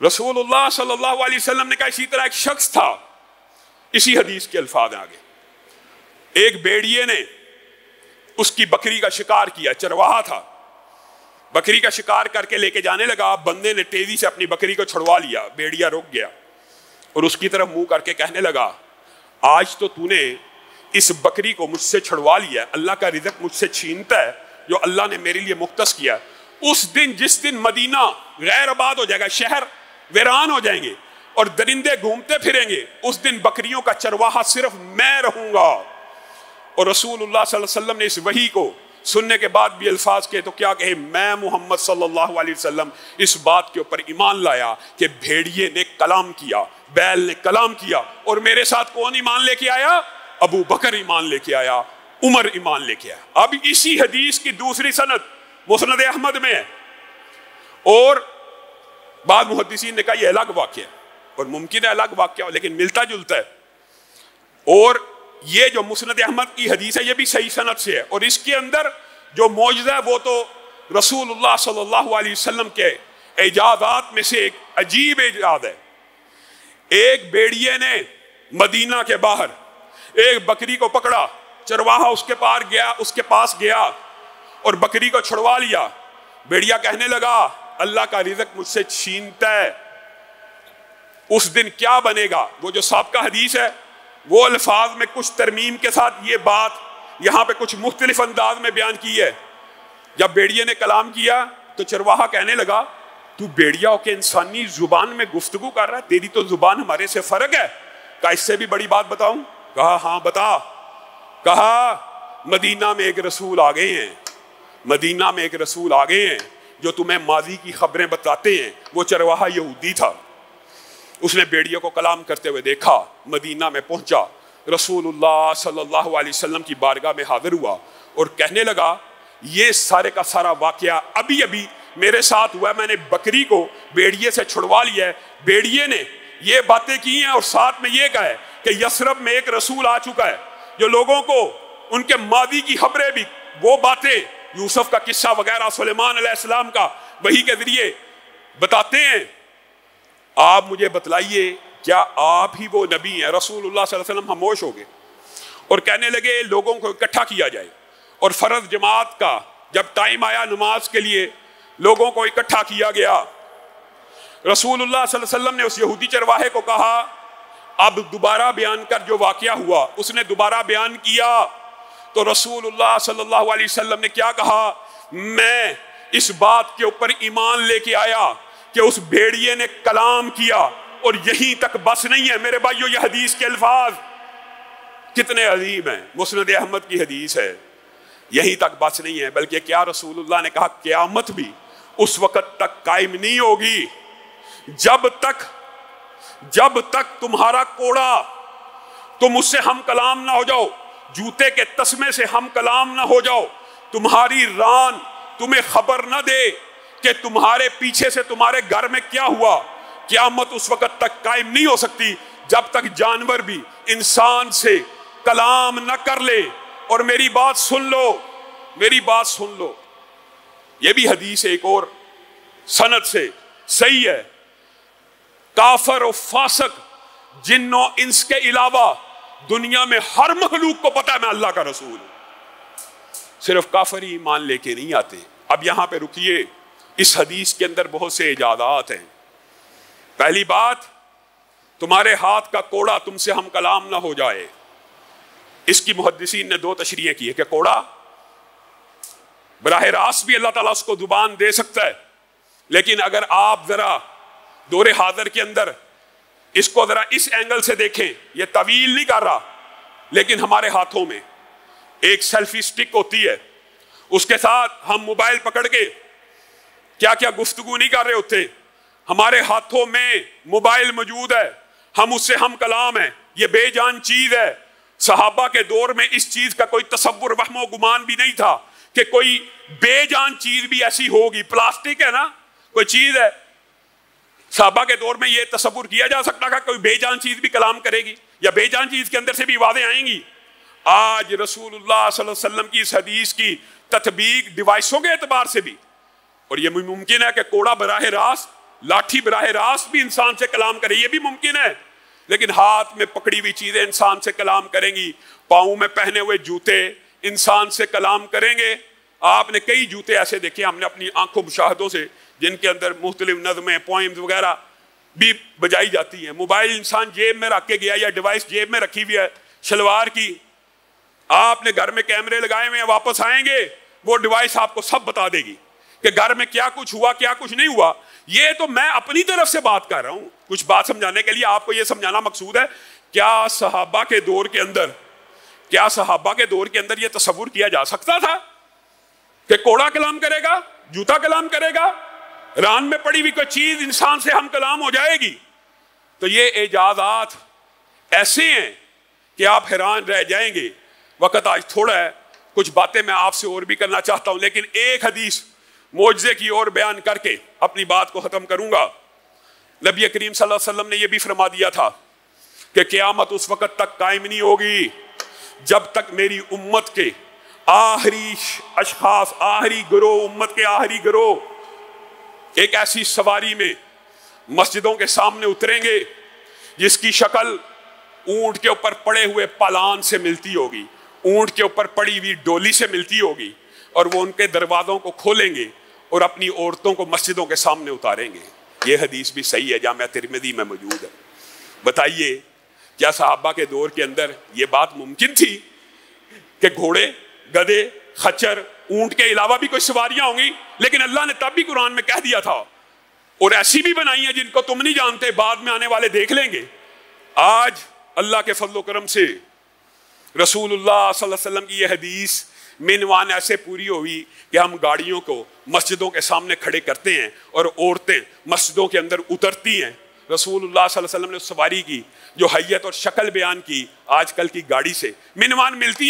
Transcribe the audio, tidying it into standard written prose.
रसूलुल्लाह सल्लल्लाहु अलैहि वसल्लम ने कहा, इसी तरह एक शख्स था, इसी हदीस के अल्फाज आगे, एक भेड़िए ने उसकी बकरी का शिकार किया, चरवाहा था, बकरी का शिकार करके लेके जाने लगा। बंदे ने तेजी से अपनी बकरी को छुड़वा लिया, भेड़िया रुक गया और उसकी तरफ मुंह करके कहने लगा, आज तो तूने इस बकरी को मुझसे छुड़वा लिया, अल्लाह का रिज़्क मुझसे छीनता है जो अल्लाह ने मेरे लिए मुख्तस किया। उस दिन, जिस दिन मदीना गैर आबाद हो जाएगा, शहर वीरान हो जाएंगे और दरिंदे घूमते फिरेंगे, उस दिन बकरियों का चरवाहा सिर्फ मैं रहूंगा। और रसूलुल्लाह सल्लल्लाहु अलैहि वसल्लम ने इस वही को सुनने के बाद भी अल्फाज के तो क्या कहे, मैं मोहम्मद सल्लल्लाहु अलैहि वसल्लम इस बात के ऊपर ईमान लाया कि भेड़िए ने कलाम किया, बैल ने कलाम किया, और मेरे साथ कौन ईमान लेके आया? अबू बकर ईमान लेके आया, उमर ईमान लेके आया। अब इसी हदीस की दूसरी सनद मुस्नद अहमद में है, और बाद मुहद्दिसीन ने कहा यह अलग वाक़या है, और मुमकिन है अलग वाक़या हो लेकिन मिलता जुलता है। और ये जो मुस्नद अहमद की हदीस है ये भी सही सनद से है, और इसके अंदर जो मौजज़ा है वो तो रसूलुल्लाह सल्लल्लाहु अलैहि वसल्लम के इजाज़ात में से एक अजीब इजाज़त है। एक भेड़िए ने मदीना के बाहर एक बकरी को पकड़ा, चरवाहा उसके पास गया और बकरी को छुड़वा लिया। भेड़िया कहने लगा, अल्लाह का रिज़्क मुझसे छीनता है। उस दिन क्या बनेगा? वो जो साबका हदीस है वो अल्फाज में कुछ तरमीम के साथ ये बात यहाँ पे कुछ मुख्तलिफ अंदाज में बयान की है। जब भेड़िए ने कलाम किया तो चरवाहा कहने लगा, तू भेड़िया होके इंसानी जुबान में गुफ्तगू कर रहा है, तेरी तो जुबान हमारे से फर्क है। कहा इससे भी बड़ी बात बताऊं? कहा हाँ बता। कहा मदीना में एक रसूल आ गए हैं, मदीना में एक रसूल आ गए हैं जो तुम्हें माजी की खबरें बताते हैं। वो चरवाहा यहूदी था, उसने भेड़िए को कलाम करते हुए देखा, मदीना में पहुंचा, रसूलुल्लाह सल्लल्लाहु अलैहि वसल्लम की बारगाह में हाजिर हुआ और कहने लगा, ये सारे का सारा वाकया अभी अभी मेरे साथ हुआ, मैंने बकरी को भेड़िए से छुड़वा लिया है। भेड़िए ने ये बातें की हैं और साथ में ये कहा है कि यसरब में एक रसूल आ चुका है जो लोगों को उनके मादी की खबरें भी, वो बातें, यूसुफ का किस्सा वगैरह, सुलेमान अलैहिस्सलाम का वही के जरिए बताते हैं। आप मुझे बतलाइए, क्या आप ही वो नबी हैं? रसूलुल्लाह सल्लल्लाहु अलैहि वसल्लम खामोश हो गए और कहने लगे लोगों को इकट्ठा किया जाए। और फर्ज जमात का जब टाइम आया नमाज के लिए, लोगों को इकट्ठा किया गया। रसूलुल्लाह सल्लल्लाहु अलैहि वसल्लम ने उस यहूदी चरवाहे को कहा, अब दोबारा बयान कर जो वाकया हुआ। उसने दोबारा बयान किया तो रसूलुल्लाह सल्लल्लाहु अलैहि वसल्लम ने क्या कहा, मैं इस बात के ऊपर ईमान लेके आया कि उस भेड़िए ने कलाम किया, और यहीं तक बस नहीं है मेरे भाइयों, ये हदीस के अल्फाज कितने अजीम हैं। मुस्नद अहमद की हदीस है, यहीं तक बस नहीं है, बल्कि क्या रसूलुल्लाह ने कहा क़यामत भी उस वक़्त तक कायम नहीं होगी जब तक तुम्हारा कोड़ा, तुम उससे हम कलाम ना हो जाओ, जूते के तस्मे से हम कलाम ना हो जाओ, तुम्हारी रान तुम्हें खबर ना दे कि तुम्हारे पीछे से तुम्हारे घर में क्या हुआ। क़यामत उस वक़्त तक कायम नहीं हो सकती जब तक जानवर भी इंसान से कलाम न कर ले। और मेरी बात सुन लो, मेरी बात सुन लो, ये भी हदीस एक और सनद से सही है। काफर और फासक, जिन्नों इंस के अलावा दुनिया में हर मखलूक को पता है मैं अल्लाह का रसूल हूं, सिर्फ काफर ही ईमान लेके नहीं आते। अब यहां पे रुकिए, इस हदीस के अंदर बहुत से इजाज़ात हैं। पहली बात, तुम्हारे हाथ का कोड़ा तुमसे हम कलाम ना हो जाए। इसकी मुहद्दिसीन ने दो तशरीह की है कि कोड़ा बराह रास्त भी अल्लाह ताला उसको जुबान दे सकता है, लेकिन अगर आप जरा दौरे हाजिर के अंदर इसको जरा इस एंगल से देखें, ये तवील नहीं कर रहा, लेकिन हमारे हाथों में एक सेल्फी स्टिक होती है, उसके साथ हम मोबाइल पकड़ के क्या क्या गुफ्तगू नहीं कर रहे होते, हमारे हाथों में मोबाइल मौजूद है, हम उससे हम कलाम है, ये बेजान चीज है। सहाबा के दौर में इस चीज का कोई तसव्वुर वहमो गुमान भी नहीं था कि कोई बेजान चीज भी ऐसी होगी। प्लास्टिक है ना, कोई चीज है, सहाबा के दौर में ये तसव्वुर किया जा सकता था कोई बेजान चीज भी कलाम करेगी या बेजान चीज के अंदर से भी आवाजें आएंगी। आज रसूलुल्लाह सल्लल्लाहु अलैहि वसल्लम की इस हदीस की तत्बीक डिवाइसों के एतबार से भी, और ये मुमकिन है कि कोड़ा बराह रास्त लाठी बराह रास्त भी इंसान से कलाम करे, ये भी मुमकिन है, लेकिन हाथ में पकड़ी हुई चीजें इंसान से कलाम करेंगी, पाँव में पहने हुए जूते इंसान से कलाम करेंगे। आपने कई जूते ऐसे देखे हमने अपनी आंखों मुशाहदों से, जिनके अंदर मुख्तलिफ नज़में, पोइम्स वगैरह भी बजाई जाती हैं। मोबाइल इंसान जेब में रख के गया या डिवाइस जेब में रखी हुई है शलवार की, आपने घर में कैमरे लगाए हुए हैं, वापस आएंगे वो डिवाइस आपको सब बता देगी कि घर में क्या कुछ हुआ क्या कुछ नहीं हुआ। ये तो मैं अपनी तरफ से बात कर रहा हूं, कुछ बात समझाने के लिए। आपको ये समझाना मकसूद है, क्या सहाबा के दौर के अंदर ये तसव्वुर किया जा सकता था कि कोड़ा कलाम करेगा, जूता कलाम करेगा, रान में पड़ी हुई कोई चीज इंसान से हम कलाम हो जाएगी? तो ये एजाजात ऐसे हैं कि आप हैरान रह जाएंगे। वक्त आज थोड़ा है, कुछ बातें मैं आपसे और भी करना चाहता हूं, लेकिन एक हदीस मोजज़े की ओर बयान करके अपनी बात को खत्म करूंगा। नबी करीम सल्लल्लाहु अलैहि वसल्लम ने यह भी फरमा दिया था कि क़यामत उस वक्त तक कायम नहीं होगी जब तक मेरी उम्मत के आखिरी अशखास, आखिरी गिरोह, उम्मत के आखिरी गिरोह एक ऐसी सवारी में मस्जिदों के सामने उतरेंगे जिसकी शक्ल ऊंट के ऊपर पड़े हुए पालान से मिलती होगी, ऊंट के ऊपर पड़ी हुई डोली से मिलती होगी, और वो उनके दरवाज़ों को खोलेंगे और अपनी औरतों को मस्जिदों के सामने उतारेंगे। ये हदीस भी सही है, जामिया तिरमिज़ी में मौजूद है। बताइए क्या सहाबा के दौर के अंदर ये बात मुमकिन थी कि घोड़े, गधे, खच्चर, ऊंट के अलावा भी कोई सवारियां होंगी? लेकिन अल्लाह ने तब भी कुरान में कह दिया था, और ऐसी भी बनाई है जिनको तुम नहीं जानते, बाद में आने वाले देख लेंगे। आज अल्लाह के फजल करम से रसूलुल्लाह सल्लल्लाहु अलैहि वसल्लम की यह हदीस मिनवान ऐसे पूरी हुई कि हम गाड़ियों को मस्जिदों के सामने खड़े करते हैं और औरतें मस्जिदों के अंदर उतरती हैं। रसूलुल्लाह सल्लल्लाहु अलैहि वसल्लम ने सवारी की जो हैयत और शक्ल बयान की आजकल की गाड़ी से मिनवान मिलती है।